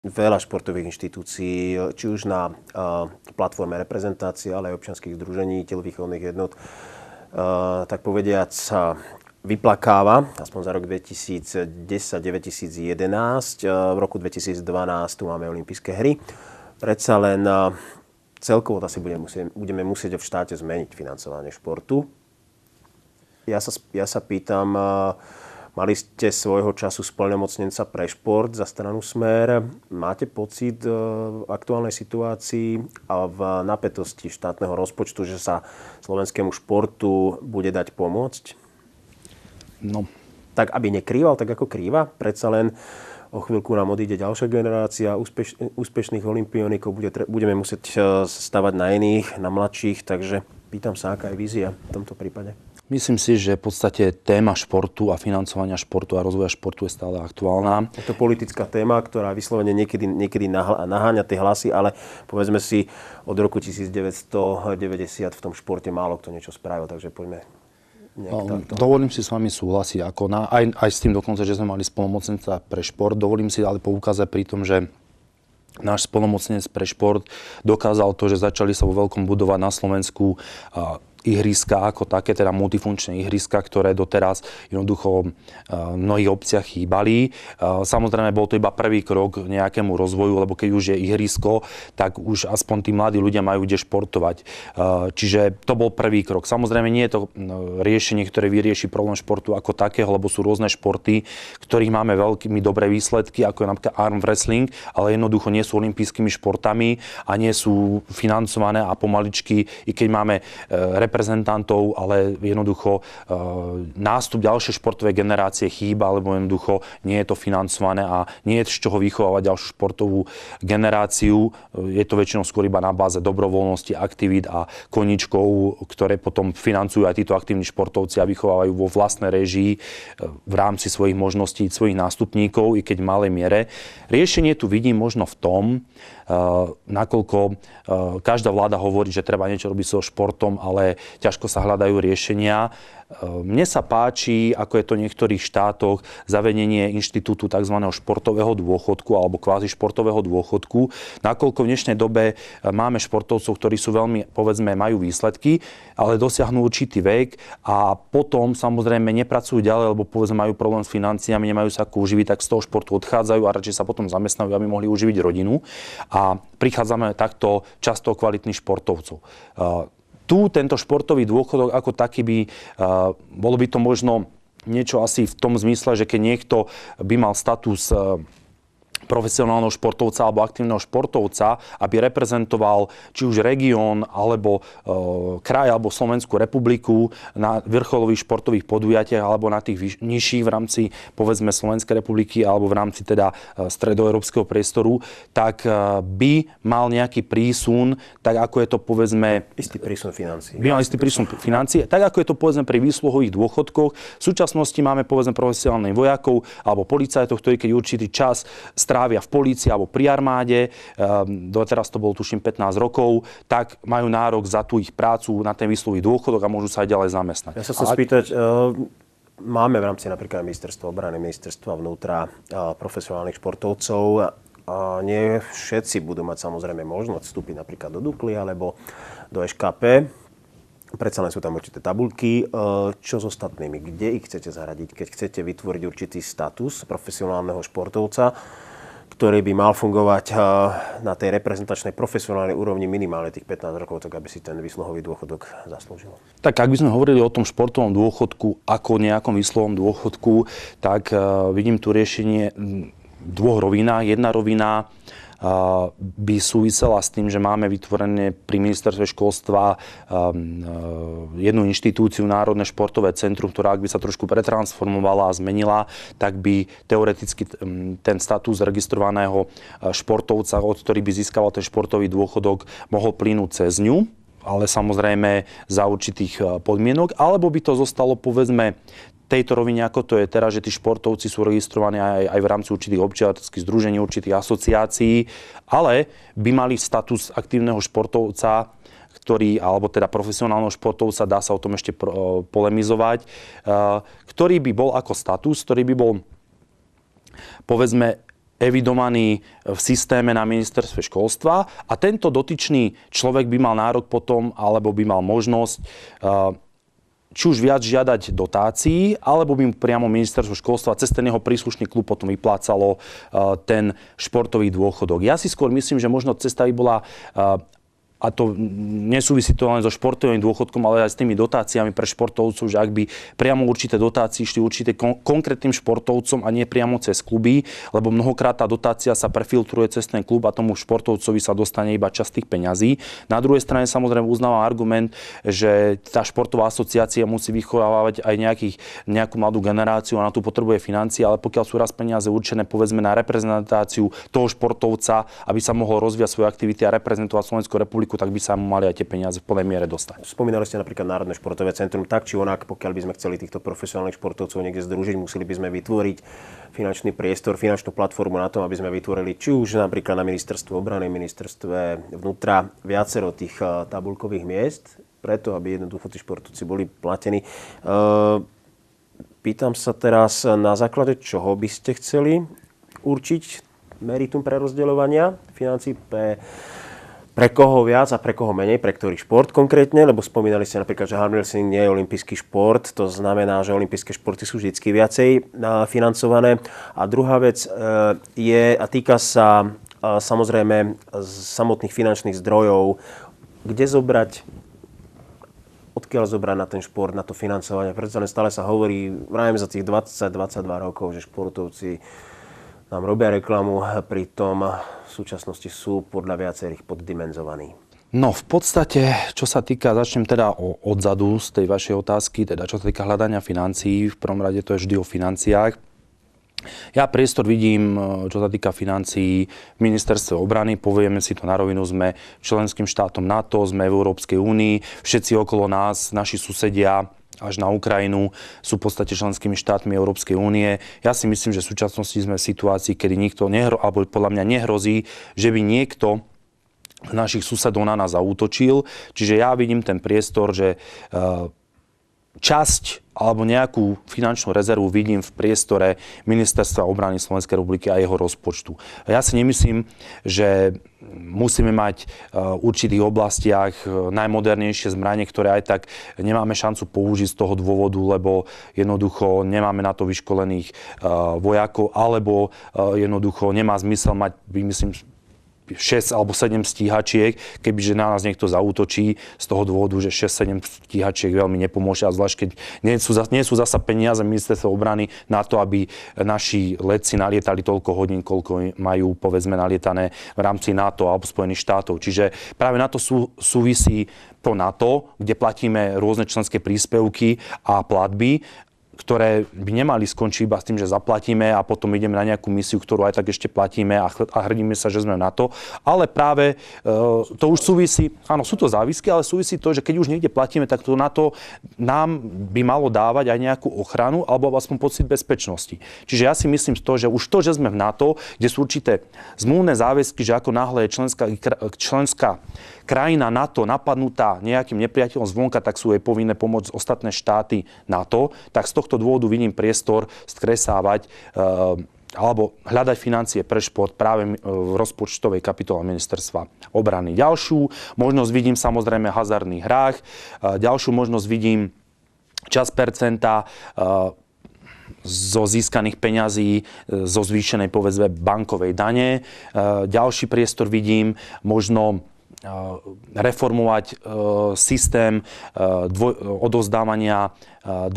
veľa športových inštitúcií, či už na platforme reprezentácie, ale aj občianskych združení, telovýchovných jednot, tak povediac vyplakáva, aspoň za rok 2010-2011. V roku 2012 tu máme olympijské hry. Predsa len celkovo asi budeme musieť v štáte zmeniť financovanie športu. Ja sa pýtam, mali ste svojho času splnomocnenca pre šport za stranu Smer. Máte pocit v aktuálnej situácii a v napätosti štátneho rozpočtu, že sa slovenskému športu bude dať pomôcť? No. Tak, aby nekrýval, tak ako krýva? Predsa len o chvíľku nám odíde ďalšia generácia úspešných olympionikov. Budeme musieť stavať na iných, na mladších. Takže pýtam sa, aká je vízia v tomto prípade? Myslím si, že v podstate téma športu a financovania športu a rozvoja športu je stále aktuálna. Je to politická téma, ktorá vyslovene niekedy naháňa tie hlasy, ale povedzme si, od roku 1990 v tom športe málo kto niečo spravil, takže poďme takto. Dovolím si s vami súhlasiť, aj s tým dokonca, že sme mali splnomocnenca pre šport. Dovolím si ale poukázať pri tom, že náš splnomocnenec pre šport dokázal to, že začali sa vo veľkom budovať na Slovensku ihriska ako také, teda multifunkčné ihriska, ktoré doteraz jednoducho v mnohých obciach chýbali. Samozrejme, bol to iba prvý krok k nejakému rozvoju, lebo keď už je ihrisko, tak už aspoň tí mladí ľudia majú kde športovať. Čiže to bol prvý krok. Samozrejme, nie je to riešenie, ktoré vyrieši problém športu ako takého, lebo sú rôzne športy, ktorých máme veľmi dobré výsledky, ako je napríklad arm wrestling, ale jednoducho nie sú olympijskými športami a nie sú financované a pomaličky, i keď máme reprezentantov, ale jednoducho nástup ďalšej športovej generácie chýba, alebo jednoducho nie je to financované a nie je z čoho vychovávať ďalšiu športovú generáciu. Je to väčšinou skôr iba na báze dobrovoľnosti, aktivít a koníčkov, ktoré potom financujú aj títo aktívni športovci a vychovávajú vo vlastnej réžii v rámci svojich možností, svojich nástupníkov, i keď v malej miere. Riešenie tu vidím možno v tom, nakoľko každá vláda hovorí, že treba niečo robiť so športom, ale ťažko sa hľadajú riešenia. Mne sa páči, ako je to v niektorých štátoch, zavedenie inštitútu tzv. Športového dôchodku alebo kvázi športového dôchodku. Nakoľko v dnešnej dobe máme športovcov, ktorí sú veľmi, povedzme, majú výsledky, ale dosiahnu určitý vek a potom samozrejme nepracujú ďalej, lebo povedzme majú problém s financiami, nemajú sa ako uživiť, tak z toho športu odchádzajú a radšej sa potom zamestnajú, aby mohli uživiť rodinu. A prichádzame takto často kvalitných športovcov. Tu tento športový dôchodok ako taký bolo by to možno niečo asi v tom zmysle, že keď niekto by mal status profesionálneho športovca alebo aktívneho športovca, aby reprezentoval či už región, alebo kraj, alebo Slovenskú republiku na vrcholových športových podujatiach, alebo na tých nižších v rámci, povedzme, Slovenskej republiky, alebo v rámci teda stredoeurópskeho priestoru, tak by mal nejaký prísun, tak ako je to, povedzme... Istý prísun financií. By mal istý prísun financií, tak ako je to, povedzme, pri výsluhových dôchodkoch. V súčasnosti máme, povedzme, profesionálnych vojakov alebo policajtov, ktorí keď určitý čas strávia v polícii alebo pri armáde, doteraz to bolo tuším 15 rokov, tak majú nárok za tú ich prácu na ten výsluhový dôchodok a môžu sa aj ďalej zamestnať. Ja sa chcem spýtať, máme v rámci napríklad ministerstva obrany, ministerstva vnútra profesionálnych športovcov. Nie všetci budú mať samozrejme možnosť vstúpiť napríklad do Dukly alebo do ŠKP. Predsa len sú tam určité tabuľky. Čo s ostatnými? Kde ich chcete zaradiť, keď chcete vytvoriť určitý status profesionálneho športovca, ktorý by mal fungovať na tej reprezentačnej profesionálnej úrovni minimálne tých 15 rokov, tak aby si ten výsluhový dôchodok zaslúžil? Tak ak by sme hovorili o tom športovom dôchodku ako nejakom výsluhovom dôchodku, tak vidím tu riešenie v dvoch rovinách. Jedna rovina by súvisela s tým, že máme vytvorené pri ministerstve školstva jednu inštitúciu, Národné športové centrum, ktorá ak by sa trošku pretransformovala a zmenila, tak by teoreticky ten status registrovaného športovca, od ktorý by získaval ten športový dôchodok, mohol plynúť cez ňu, ale samozrejme za určitých podmienok, alebo by to zostalo, povedzme, tejto rovine, ako to je teraz, že tí športovci sú registrovaní aj v rámci určitých občianskych združení, určitých asociácií, ale by mali status aktívneho športovca, alebo teda profesionálneho športovca, dá sa o tom ešte polemizovať, ktorý by bol ako status, ktorý by bol, povedzme, evidovaný v systéme na ministerstve školstva a tento dotyčný človek by mal nárok potom, alebo by mal možnosť či už viac žiadať dotácií, alebo by mu priamo ministerstvo školstva cez ten jeho príslušný klub potom vyplácalo ten športový dôchodok. Ja si skôr myslím, že možno cesta by bola, a to nesúvisí to len so športovým dôchodkom, ale aj s tými dotáciami pre športovcov, že ak by priamo určité dotácie šli určite konkrétnym športovcom a nie priamo cez kluby, lebo mnohokrát tá dotácia sa prefiltruje cez ten klub a tomu športovcovi sa dostane iba časť tých peňazí. Na druhej strane samozrejme uznávam argument, že tá športová asociácia musí vychovávať aj nejakú mladú generáciu a na tú potrebuje financie, ale pokiaľ sú raz peniaze určené povedzme na reprezentáciu toho športovca, aby sa mohol rozvíjať svoje aktivity a reprezentovať Slovenskú republiku, tak by sa mu mali aj tie peniaze v plnej miere dostať. Spomínali ste napríklad Národné športové centrum. Tak či onak, pokiaľ by sme chceli týchto profesionálnych športovcov niekde združiť, museli by sme vytvoriť finančný priestor, finančnú platformu na to, aby sme vytvorili či už napríklad na ministerstve obrany, ministerstve vnútra viacero tých tabuľkových miest, preto aby jednoducho tí športovci boli platení. Pýtam sa teraz, na základe čoho by ste chceli určiť meritum prerozdeľovania financií pre koho viac a pre koho menej, pre ktorý šport konkrétne, lebo spomínali ste napríklad, že armwrestling nie je olympijský šport, to znamená, že olympijské športy sú vždy viacej financované. A druhá vec je a týka sa samozrejme samotných finančných zdrojov, kde zobrať, odkiaľ zobrať na ten šport, na to financovanie. Preto stále sa hovorí, vrajme za tých 20-22 rokov, že športovci nám robia reklamu, pritom v súčasnosti sú podľa viacerých poddimenzovaní. No v podstate, čo sa týka, začnem teda odzadu z tej vašej otázky, teda čo sa týka hľadania financií, v prvom rade to je vždy o financiách. Ja priestor vidím, čo sa týka financií v ministerstve obrany, povieme si to na rovinu, sme členským štátom NATO, sme v Európskej únii, všetci okolo nás, naši susedia, až na Ukrajinu, sú v podstate členskými štátmi Európskej únie. Ja si myslím, že v súčasnosti sme v situácii, kedy nikto alebo podľa mňa nehrozí, že by niekto z našich susedov na nás zaútočil. Čiže ja vidím ten priestor, že časť alebo nejakú finančnú rezervu vidím v priestore Ministerstva obrany Slovenskej republiky a jeho rozpočtu. Ja si nemyslím, že musíme mať v určitých oblastiach najmodernejšie zbranie, ktoré aj tak nemáme šancu použiť z toho dôvodu, lebo jednoducho nemáme na to vyškolených vojakov, alebo jednoducho nemá zmysel mať, myslím, 6 alebo 7 stíhačiek, kebyže na nás niekto zaútočí z toho dôvodu, že 6-7 stíhačiek veľmi nepomôže, a zvlášť keď nie sú zasa peniaze ministerstva obrany na to, aby naši letci nalietali toľko hodín, koľko majú povedzme nalietané v rámci NATO alebo Spojených štátov. Čiže práve na to súvisí to NATO, kde platíme rôzne členské príspevky a platby, ktoré by nemali skončiť iba s tým, že zaplatíme a potom ideme na nejakú misiu, ktorú aj tak ešte platíme a hrdíme sa, že sme na to. Ale práve to už súvisí, áno, sú to závisky, ale súvisí to, že keď už niekde platíme, tak to na to nám by malo dávať aj nejakú ochranu alebo aspoň pocit bezpečnosti. Čiže ja si myslím že už to, že sme v NATO, kde sú určité zmluvné záväzky, že ako náhle je členská krajina NATO napadnutá nejakým nepriateľom zvonka, tak sú jej povinné pomôcť ostatné štáty NATO, tak z tohto dôvodu vidím priestor skresávať alebo hľadať financie pre šport práve v rozpočtovej kapitole ministerstva obrany. Ďalšiu možnosť vidím samozrejme v hazardných hrách, ďalšiu možnosť vidím časť percenta zo získaných peňazí zo zvýšenej povedzme bankovej dane. Ďalší priestor vidím možno reformovať systém odovzdávania 2%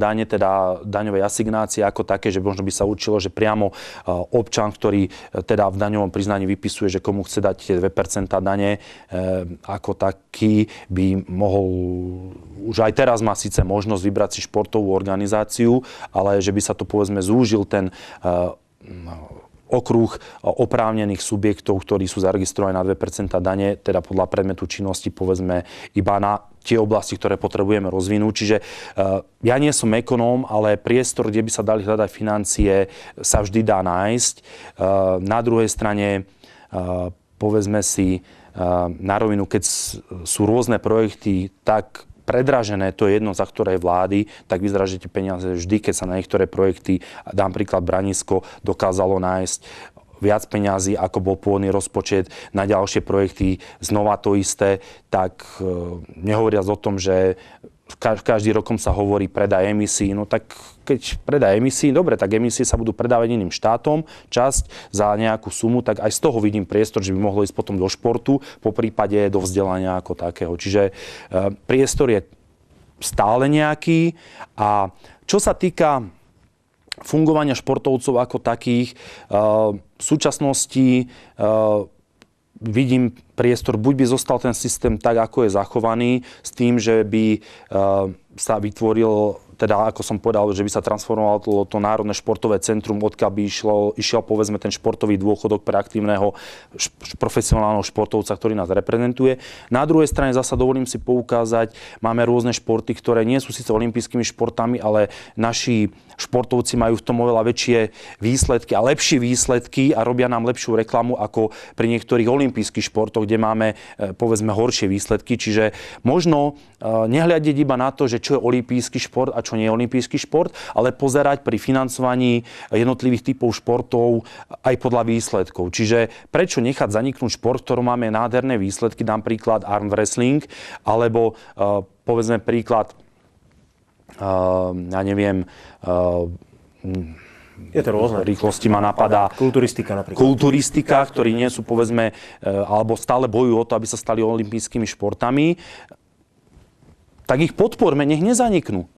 dane, teda daňovej asignácie ako také, že možno by sa určilo, že priamo občan, ktorý teda v daňovom priznaní vypisuje, že komu chce dať tie 2% dane, ako taký by mohol, už aj teraz má síce možnosť vybrať si športovú organizáciu, ale že by sa to povedzme zúžil ten okruh oprávnených subjektov, ktorí sú zaregistrovaní na 2% dane, teda podľa predmetu činnosti povedzme iba na tie oblasti, ktoré potrebujeme rozvinúť. Čiže ja nie som ekonóm, ale priestor, kde by sa dali hľadať financie, sa vždy dá nájsť. Na druhej strane povedzme si na rovinu, keď sú rôzne projekty tak predražené, to je jedno za ktorej vlády, tak vyzerá, že tie peniaze vždy, keď sa na niektoré projekty, dám príklad Branisko, dokázalo nájsť viac peňazí, ako bol pôvodný rozpočet na ďalšie projekty, znova to isté, tak nehovoriac o tom, že každý rokom sa hovorí predaj emisí, no tak keď predaj emisí, dobre, tak emisie sa budú predávať iným štátom, časť za nejakú sumu, tak aj z toho vidím priestor, že by mohlo ísť potom do športu, po prípade do vzdelania ako takého. Čiže priestor je stále nejaký a čo sa týka fungovania športovcov ako takých, v súčasnosti vidím priestor, buď by zostal ten systém tak, ako je zachovaný, s tým, že by sa vytvoril, teda ako som povedal, že by sa transformovalo to Národné športové centrum, odkiaľ by išiel povedzme ten športový dôchodok pre aktívneho profesionálneho športovca, ktorý nás reprezentuje. Na druhej strane zasa dovolím si poukázať, máme rôzne športy, ktoré nie sú síce olympijskými športami, ale naši športovci majú v tom oveľa väčšie výsledky a lepšie výsledky a robia nám lepšiu reklamu ako pri niektorých olympijských športoch, kde máme povedzme horšie výsledky. Čiže možno nehľadiť iba na to, že čo je olympijský šport a čo nie je olympijský šport, ale pozerať pri financovaní jednotlivých typov športov aj podľa výsledkov. Čiže prečo nechať zaniknúť šport, v ktorom máme nádherné výsledky, dám príklad arm wrestling, alebo povedzme príklad ja neviem, je to rôzne. Rýchlosti ma napadá. Kulturistika napríklad. Kulturistika, ktorí nie sú povedzme, alebo stále bojujú o to, aby sa stali olympijskými športami, tak ich podporme, nech nezaniknú.